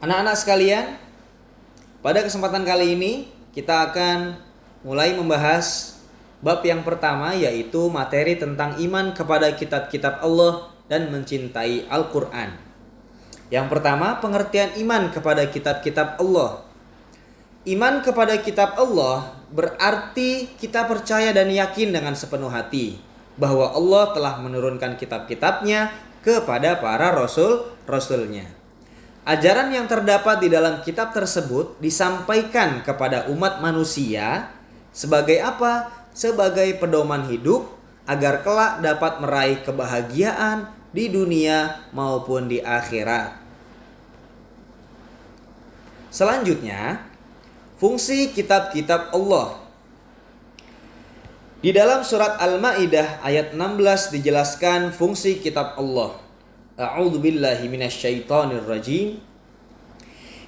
Anak-anak sekalian, pada kesempatan kali ini kita akan mulai membahas bab yang pertama, yaitu materi tentang iman kepada kitab-kitab Allah dan mencintai Al-Quran. Yang pertama, pengertian iman kepada kitab-kitab Allah. Iman kepada kitab Allah berarti kita percaya dan yakin dengan sepenuh hati bahwa Allah telah menurunkan kitab-kitabnya kepada para rasul-rasulnya. Ajaran yang terdapat di dalam kitab tersebut disampaikan kepada umat manusia sebagai apa? Sebagai pedoman hidup agar kelak dapat meraih kebahagiaan di dunia maupun di akhirat. Selanjutnya, fungsi kitab-kitab Allah. Di dalam surat Al-Maidah ayat 16 dijelaskan fungsi kitab Allah. A'udzu billahi minasyaitonir rajim.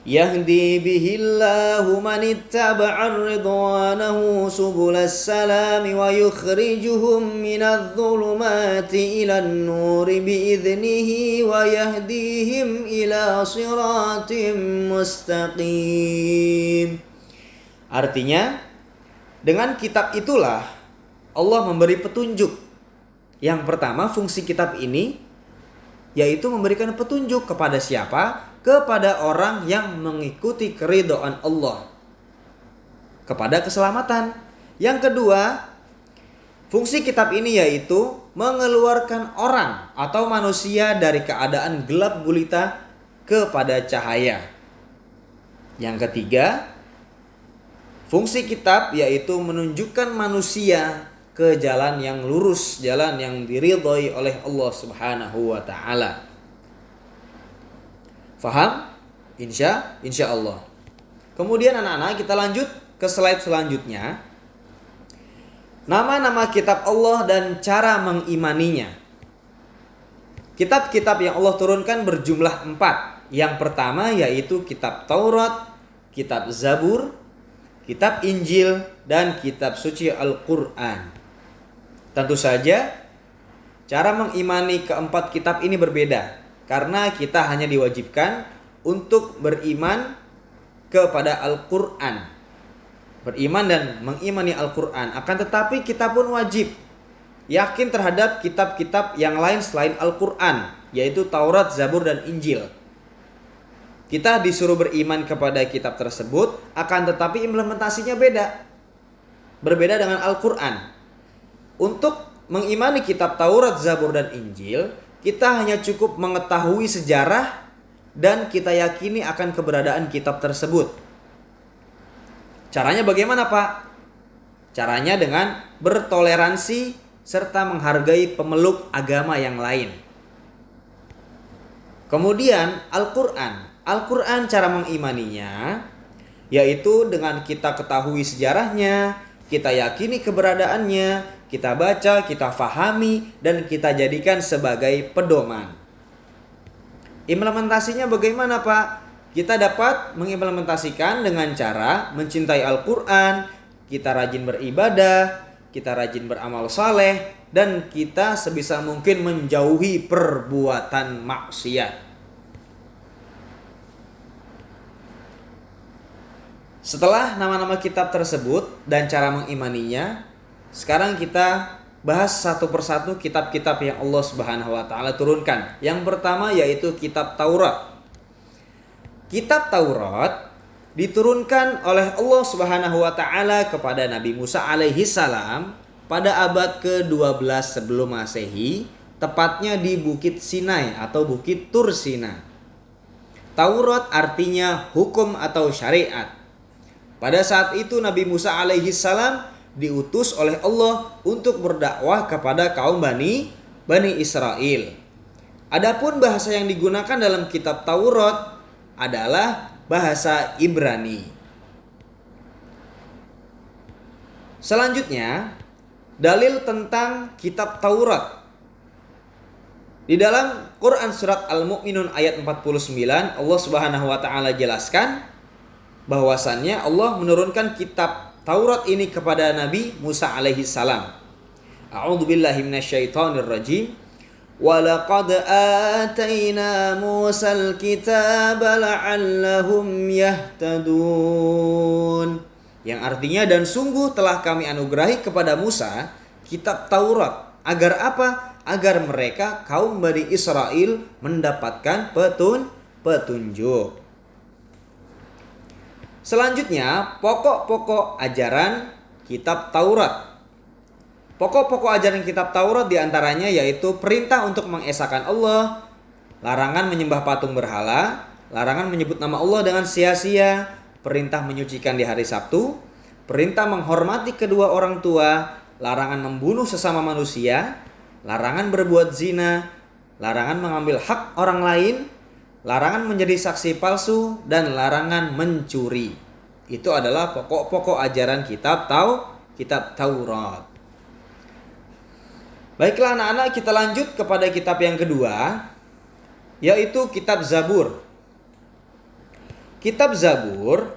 Yahdi bihillahu man ittaba'a ridwanahu subulas salami wa yukhrijuhum minadh dhulumati ilan nuri biiznihi wa yahdihim ila siratim mustaqim. Artinya, dengan kitab itulah Allah memberi petunjuk. Yang pertama, fungsi kitab ini yaitu memberikan petunjuk kepada siapa? Kepada orang yang mengikuti keridhaan Allah, kepada keselamatan. Yang kedua, fungsi kitab ini yaitu mengeluarkan orang atau manusia dari keadaan gelap gulita kepada cahaya. Yang ketiga, fungsi kitab yaitu menunjukkan manusia ke jalan yang lurus, jalan yang diridhai oleh Allah Subhanahu wa taala. Faham? Insya Allah. Kemudian anak-anak, kita lanjut ke slide selanjutnya. Nama-nama kitab Allah dan cara mengimaninya. Kitab-kitab yang Allah turunkan berjumlah 4. Yang pertama yaitu kitab Taurat, kitab Zabur, kitab Injil, dan kitab suci Al-Quran. Tentu saja cara mengimani keempat kitab ini berbeda, karena kita hanya diwajibkan untuk beriman kepada Al-Quran, beriman dan mengimani Al-Quran. Akan tetapi kita pun wajib yakin terhadap kitab-kitab yang lain selain Al-Quran, yaitu Taurat, Zabur, dan Injil. Kita disuruh beriman kepada kitab tersebut, akan tetapi implementasinya berbeda dengan Al-Quran. Untuk mengimani kitab Taurat, Zabur, dan Injil, kita hanya cukup mengetahui sejarah dan kita yakini akan keberadaan kitab tersebut. Caranya bagaimana, Pak? Caranya dengan bertoleransi serta menghargai pemeluk agama yang lain. Kemudian Al-Quran cara mengimaninya yaitu dengan kita ketahui sejarahnya, kita yakini keberadaannya, kita baca, kita fahami, dan kita jadikan sebagai pedoman. Implementasinya bagaimana, Pak? Kita dapat mengimplementasikan dengan cara mencintai Al-Quran, kita rajin beribadah, kita rajin beramal saleh, dan kita sebisa mungkin menjauhi perbuatan maksiat. Setelah nama-nama kitab tersebut dan cara mengimaninya, sekarang kita bahas satu persatu kitab-kitab yang Allah Subhanahu wa taala turunkan. Yang pertama yaitu kitab Taurat. Kitab Taurat diturunkan oleh Allah Subhanahu wa taala kepada Nabi Musa alaihi salam pada abad ke-12 sebelum Masehi, tepatnya di Bukit Sinai atau Bukit Tur Sina. Taurat artinya hukum atau syariat. Pada saat itu Nabi Musa alaihi salam diutus oleh Allah untuk berdakwah kepada kaum Bani Israel. Adapun bahasa yang digunakan dalam kitab Taurat adalah bahasa Ibrani. Selanjutnya, dalil tentang kitab Taurat. Di dalam Quran surat Al-Mu'minun ayat 49, Allah Subhanahu wa taala jelaskan bahwasannya Allah menurunkan kitab Taurat ini kepada Nabi Musa alaihi salam. A'udzu billahi minasyaitonir rajim. وَلَقَدْ آتَيْنَا مُوسَى الْكِتَابَ لَعَلَّهُمْ يَهْتَدُونَ. Yang artinya, dan sungguh telah kami anugerahi kepada Musa kitab Taurat. Agar apa? Agar mereka kaum Bani Israel mendapatkan petunjuk. Selanjutnya, pokok-pokok ajaran kitab Taurat. Pokok-pokok ajaran kitab Taurat diantaranya yaitu perintah untuk mengesahkan Allah, larangan menyembah patung berhala, larangan menyebut nama Allah dengan sia-sia, perintah menyucikan di hari Sabtu, perintah menghormati kedua orang tua, larangan membunuh sesama manusia, larangan berbuat zina, larangan mengambil hak orang lain, larangan menjadi saksi palsu, dan larangan mencuri. Itu adalah pokok-pokok ajaran kitab Taurat. Baiklah anak-anak, kita lanjut kepada kitab yang kedua, yaitu kitab Zabur. Kitab Zabur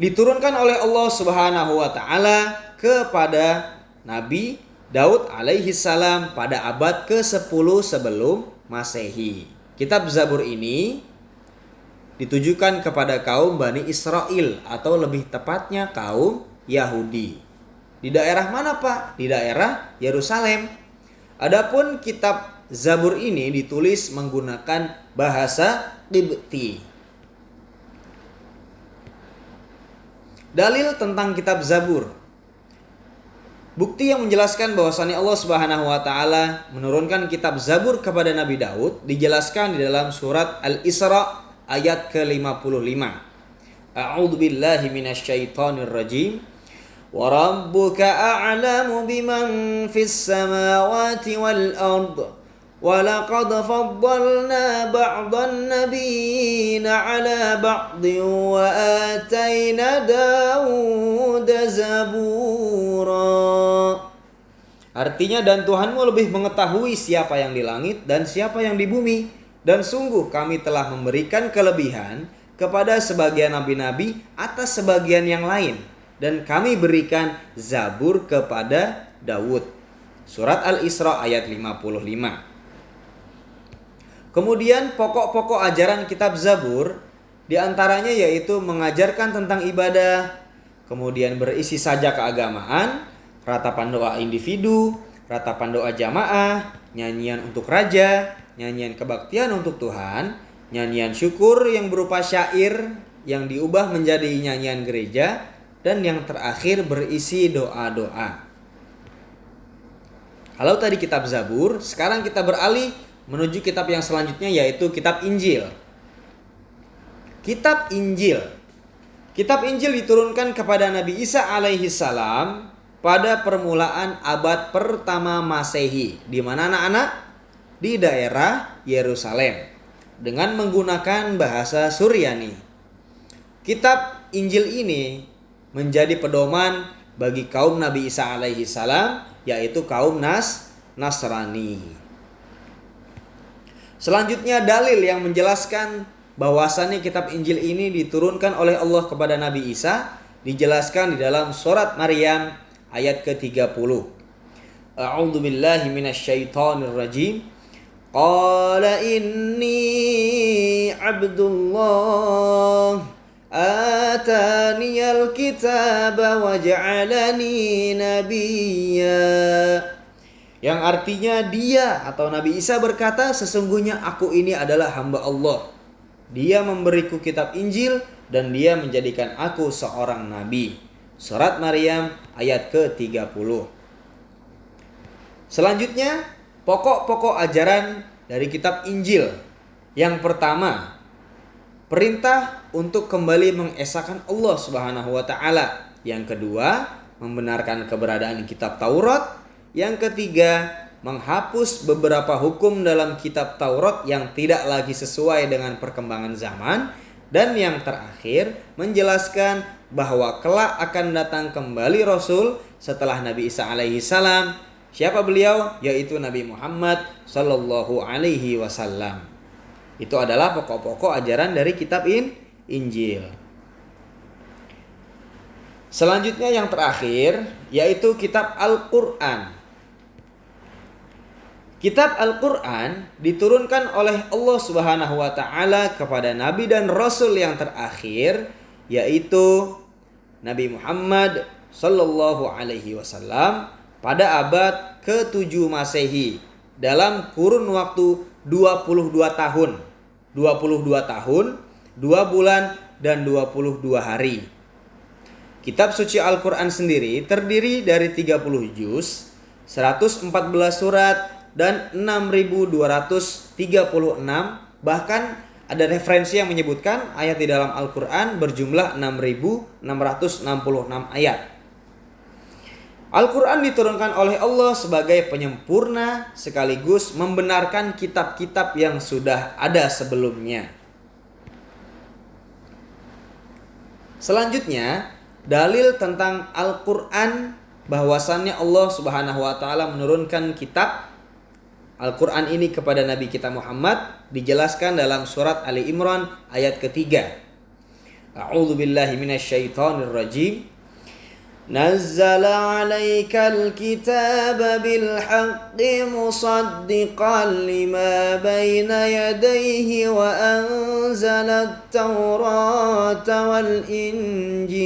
diturunkan oleh Allah Subhanahu wa taala kepada Nabi Daud alaihi salam pada abad ke-10 sebelum Masehi. Kitab Zabur ini ditujukan kepada kaum Bani Israel atau lebih tepatnya kaum Yahudi. Di daerah mana, Pak? Di daerah Yerusalem. Adapun kitab Zabur ini ditulis menggunakan bahasa Qibti. Dalil tentang kitab Zabur. Bukti yang menjelaskan bahwasannya Allah Subhanahu wa taala menurunkan kitab Zabur kepada Nabi Daud dijelaskan di dalam surat Al-Isra ayat ke-55. A'udzu billahi minasyaitonir rajim. Wa rabbuka a'lamu biman fis samawati wal ard. Wa laqad faddalna ba'dhan nabiyina 'ala ba'din wa atayna Dauda zabura. Artinya, dan Tuhanmu lebih mengetahui siapa yang di langit dan siapa yang di bumi. Dan sungguh kami telah memberikan kelebihan kepada sebagian nabi-nabi atas sebagian yang lain. Dan kami berikan Zabur kepada Daud. Surat Al-Isra ayat 55. Kemudian pokok-pokok ajaran kitab Zabur diantaranya yaitu mengajarkan tentang ibadah, kemudian berisi sajak keagamaan, ratapan doa individu, ratapan doa jamaah, nyanyian untuk raja, nyanyian kebaktian untuk Tuhan, nyanyian syukur yang berupa syair yang diubah menjadi nyanyian gereja, dan yang terakhir berisi doa-doa. Kalau tadi kitab Zabur, sekarang kita beralih menuju kitab yang selanjutnya yaitu kitab Injil. Kitab Injil. Kitab Injil diturunkan kepada Nabi Isa alaihi salam pada permulaan abad pertama Masehi. Di mana anak-anak? Di daerah Yerusalem dengan menggunakan bahasa Suryani. Kitab Injil ini menjadi pedoman bagi kaum Nabi Isa alaihi salam, yaitu kaum Nasrani. Selanjutnya dalil yang menjelaskan bahwasannya kitab Injil ini diturunkan oleh Allah kepada Nabi Isa dijelaskan di dalam surat Maryam ayat ke-30. A'udzu billahi minasyaitonir rajim. Qala inni abdullah ataniyal kitaba waj'alani nabiyya. Yang artinya dia atau Nabi Isa berkata, sesungguhnya aku ini adalah hamba Allah. Dia memberiku kitab Injil dan dia menjadikan aku seorang nabi. Surat Maryam ayat ke-30. Selanjutnya, pokok-pokok ajaran dari kitab Injil. Yang pertama, perintah untuk kembali mengesahkan Allah Subhanahu wa taala. Yang kedua, membenarkan keberadaan kitab Taurat. Yang ketiga, menghapus beberapa hukum dalam kitab Taurat yang tidak lagi sesuai dengan perkembangan zaman. Dan yang terakhir, menjelaskan bahwa kelak akan datang kembali Rasul setelah Nabi Isa alaihi salam. Siapa beliau? Yaitu Nabi Muhammad sallallahu alaihi wasallam. Itu adalah pokok-pokok ajaran dari kitab Injil. Selanjutnya yang terakhir yaitu kitab Al-Quran. Kitab Al-Quran diturunkan oleh Allah Subhanahu wa Ta'ala kepada Nabi dan Rasul yang terakhir, yaitu Nabi Muhammad Sallallahu Alaihi Wasallam pada abad ke-7 Masehi dalam kurun waktu 22 tahun. 22 tahun, 2 bulan, dan 22 hari. Kitab suci Al-Quran sendiri terdiri dari 30 juz, 114 surat, dan 6.236, bahkan ada referensi yang menyebutkan ayat di dalam Al-Quran berjumlah 6.666 ayat. Al-Quran diturunkan oleh Allah sebagai penyempurna sekaligus membenarkan kitab-kitab yang sudah ada sebelumnya. Selanjutnya, dalil tentang Al-Quran bahwasannya Allah Subhanahu wa Ta'ala menurunkan kitab Al-Quran ini kepada Nabi kita Muhammad dijelaskan dalam surat Ali Imran ayat ketiga. A'udzu billahi minasyaitonir rajim. Nazzala 'alaikal kitaba bil haqqi musaddiqan lima baina yadayhi wa anzalat taurata wal injil.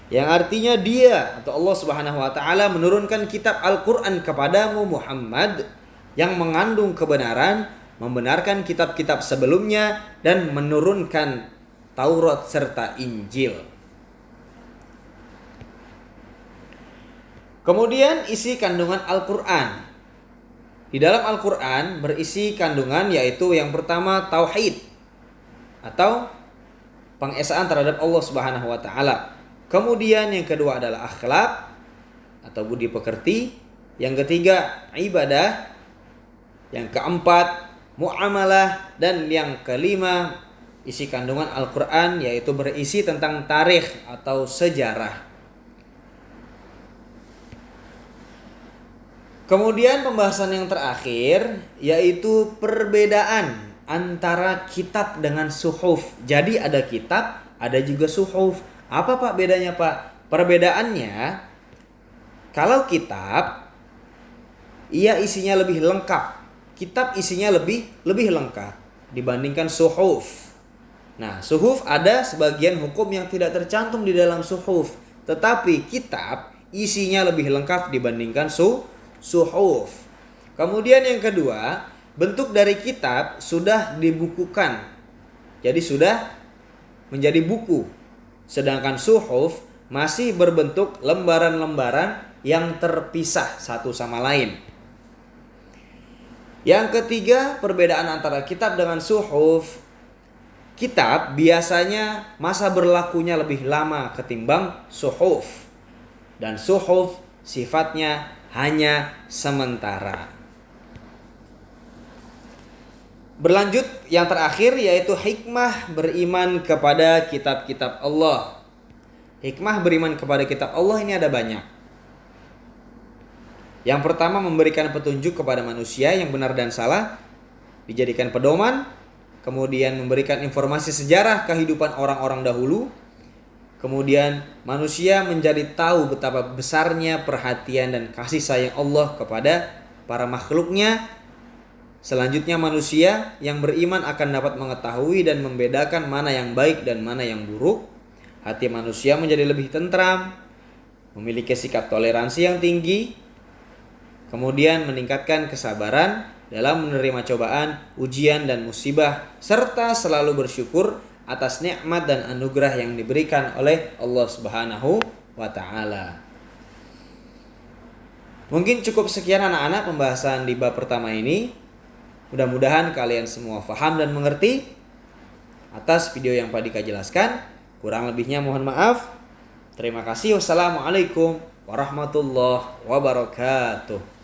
Yang artinya Dia atau Allah Subhanahu wa Ta'ala menurunkan kitab Al-Quran kepadamu Muhammad yang mengandung kebenaran, membenarkan kitab-kitab sebelumnya, dan menurunkan Taurat serta Injil. Kemudian isi kandungan Al-Quran. Di dalam Al-Quran berisi kandungan yaitu yang pertama tauhid atau pengesaan terhadap Allah Subhanahu wa Ta'ala. Kemudian yang kedua adalah akhlak atau budi pekerti. Yang ketiga ibadah. Yang keempat muamalah. Dan yang kelima isi kandungan Al-Quran yaitu berisi tentang tarikh atau sejarah. Kemudian pembahasan yang terakhir yaitu perbedaan antara kitab dengan suhuf. Jadi ada kitab, ada juga suhuf. Apa Pak bedanya Pak? Perbedaannya, kalau kitab, ia isinya lebih lengkap. Kitab isinya lebih lengkap dibandingkan suhuf. Nah, suhuf ada sebagian hukum yang tidak tercantum di dalam suhuf. Tetapi kitab isinya lebih lengkap dibandingkan suhuf. Kemudian yang kedua, bentuk dari kitab sudah dibukukan. Jadi sudah menjadi buku. Sedangkan suhuf masih berbentuk lembaran-lembaran yang terpisah satu sama lain. Yang ketiga, perbedaan antara kitab dengan suhuf. Kitab biasanya masa berlakunya lebih lama ketimbang suhuf. Dan suhuf sifatnya hanya sementara. Berlanjut yang terakhir yaitu hikmah beriman kepada kitab-kitab Allah. Hikmah beriman kepada kitab Allah ini ada banyak. Yang pertama memberikan petunjuk kepada manusia yang benar dan salah, dijadikan pedoman, kemudian memberikan informasi sejarah kehidupan orang-orang dahulu, kemudian manusia menjadi tahu betapa besarnya perhatian dan kasih sayang Allah kepada para makhluknya. Selanjutnya manusia yang beriman akan dapat mengetahui dan membedakan mana yang baik dan mana yang buruk. Hati manusia menjadi lebih tentram, memiliki sikap toleransi yang tinggi, kemudian meningkatkan kesabaran dalam menerima cobaan, ujian dan musibah, serta selalu bersyukur atas nikmat dan anugerah yang diberikan oleh Allah Subhanahu wa Ta'ala. Mungkin cukup sekian anak-anak pembahasan di bab pertama ini. Mudah-mudahan kalian semua paham dan mengerti atas video yang Pak Dika jelaskan. Kurang lebihnya mohon maaf. Terima kasih. Wassalamualaikum warahmatullahi wabarakatuh.